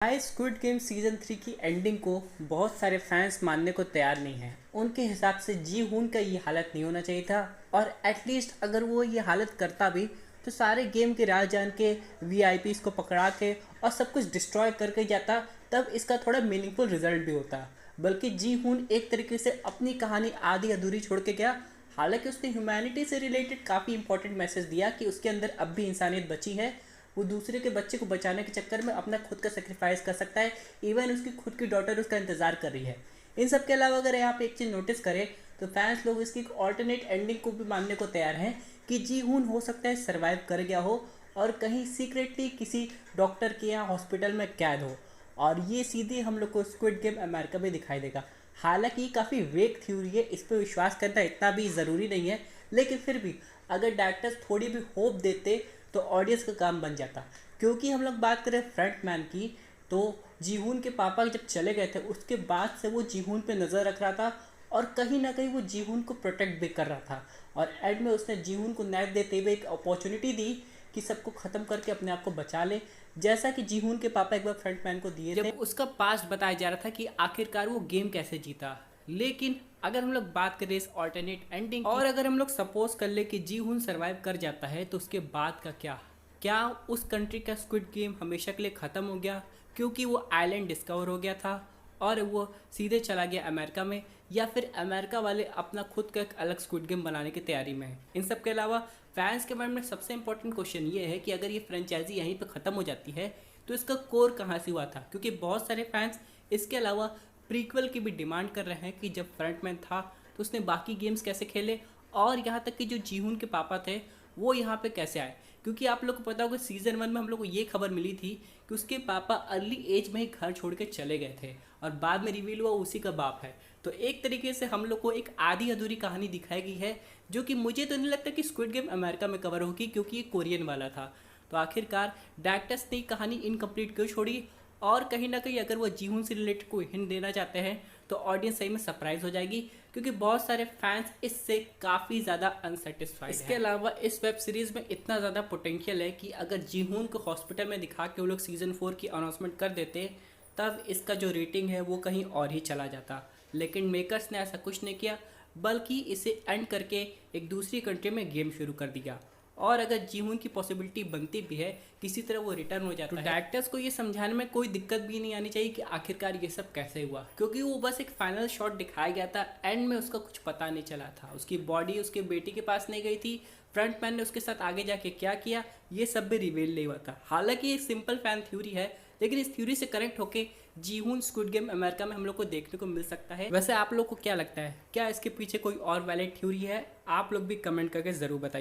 High squid game season 3 की ending को बहुत सारे फैंस मानने को तैयार नहीं हैं। उनके हिसाब से जी हुन का ये हालत नहीं होना चाहिए था, और एटलीस्ट अगर वो ये हालत करता भी तो सारे गेम के राह जान के वीआईपीज को पकड़ा के और सब कुछ डिस्ट्रॉय करके जाता, तब इसका थोड़ा मीनिंगफुल रिजल्ट भी होता। बल्कि जी हुन एक तरीके से अपनी कहानी आधी अधूरी छोड़ के गया। हालांकि उसने ह्यूमैनिटी से रिलेटेड काफ़ी इंपॉर्टेंट मैसेज दिया कि उसके अंदर अब भी इंसानियत बची है। वो दूसरे के बच्चे को बचाने के चक्कर में अपना खुद का सेक्रीफाइस कर सकता है। इवन उसकी खुद की डॉटर उसका इंतज़ार कर रही है। इन सब के अलावा अगर यहाँ पे एक चीज़ नोटिस करें तो फैंस लोग इसकी एक ऑल्टरनेट एंडिंग को भी मानने को तैयार हैं कि जी हुन हो सकता है सर्वाइव कर गया हो और कहीं सीक्रेटली किसी डॉक्टर के यहाँ हॉस्पिटल में कैद हो, और ये सीधे हम लोग को स्क्विड गेम अमेरिका में दिखाई देगा। हालांकि ये काफ़ी वेक थ्योरी है, इस पर विश्वास करना इतना भी ज़रूरी नहीं है, लेकिन फिर भी अगर डायरेक्टर्स थोड़ी भी होप देते तो ऑडियंस का काम बन जाता। क्योंकि हम लोग बात करें फ्रंट मैन की, तो जीहून के पापा जब चले गए थे उसके बाद से वो जीहून पे नज़र रख रहा था और कहीं ना कहीं वो जीहून को प्रोटेक्ट भी कर रहा था। और एंड में उसने जीहून को नाइफ देते हुए एक अपॉर्चुनिटी दी कि सबको ख़त्म करके अपने आप को बचा ले, जैसा कि जीहून के पापा एक बार फ्रंट मैन को दिए थे। जब उसका पास्ट बताया जा रहा था कि आखिरकार वो गेम कैसे जीता। लेकिन अगर हम लोग बात करें इस ऑल्टरनेट एंडिंग और अगर हम लोग सपोज कर ले कि जी हुन सर्वाइव कर जाता है, तो उसके बाद का क्या उस कंट्री का स्क्विड गेम हमेशा के लिए ख़त्म हो गया क्योंकि वो आइलैंड डिस्कवर हो गया था और वो सीधे चला गया अमेरिका में, या फिर अमेरिका वाले अपना खुद का एक अलग स्क्विड गेम बनाने की तैयारी में है। इन सब के अलावा फैंस के बारे में सबसे इंपॉर्टेंट क्वेश्चन ये है कि अगर ये फ्रेंचाइजी यहीं पे ख़त्म हो जाती है तो इसका कोर कहाँ से हुआ था, क्योंकि बहुत सारे फैंस इसके अलावा प्रीक्वल की भी डिमांड कर रहे हैं कि जब फ्रंटमैन था तो उसने बाकी गेम्स कैसे खेले, और यहाँ तक कि जो जीहून के पापा थे वो यहाँ पे कैसे आए। क्योंकि आप लोग को पता होगा सीज़न 1 में हम लोग को ये खबर मिली थी कि उसके पापा अर्ली एज में ही घर छोड़ के चले गए थे और बाद में रिवील हुआ उसी का बाप है। तो एक तरीके से हम लोग को एक आधी अधूरी कहानी दिखाई गई है, जो कि मुझे तो नहीं लगता कि स्क्विड गेम अमेरिका में कवर होगी, क्योंकि ये कोरियन वाला था। तो आखिरकार डायरेक्टर्स ने कहानी इनकम्प्लीट क्यों छोड़ी, और कहीं ना कहीं अगर वो जीहून से रिलेटेड कोई हिंट देना चाहते हैं तो ऑडियंस सही में सरप्राइज हो जाएगी, क्योंकि बहुत सारे फैंस इससे काफ़ी ज़्यादा अनसेटिस्फाइड हैं। इसके अलावा इस वेब सीरीज़ में इतना ज़्यादा पोटेंशियल है कि अगर जीहून को हॉस्पिटल में दिखा के वो लोग सीज़न 4 की अनाउंसमेंट कर देते तब इसका जो रेटिंग है वो कहीं और ही चला जाता। लेकिन मेकर्स ने ऐसा कुछ नहीं किया, बल्कि इसे एंड करके एक दूसरी कंट्री में गेम शुरू कर दिया। और अगर जीहून की पॉसिबिलिटी बनती भी है किसी तरह वो रिटर्न हो जाता है, तो डायरेक्टर्स को ये समझाने में कोई दिक्कत भी नहीं आनी चाहिए कि आखिरकार ये सब कैसे हुआ, क्योंकि वो बस एक फाइनल शॉट दिखाया गया था, एंड में उसका कुछ पता नहीं चला था। उसकी बॉडी उसके बेटी के पास नहीं गई थी, फ्रंटमैन ने उसके साथ आगे जाके क्या किया ये सब भी रिवील नहीं हुआ था। हालांकि एक सिंपल फैन थ्योरी है, लेकिन इस थ्योरी से कनेक्ट होके जीहून स्क्विड गेम अमेरिका में हम लोग को देखने को मिल सकता है। वैसे आप लोग को क्या लगता है, क्या इसके पीछे कोई और वैलिड थ्योरी है? आप लोग भी कमेंट करके ज़रूर बताइए।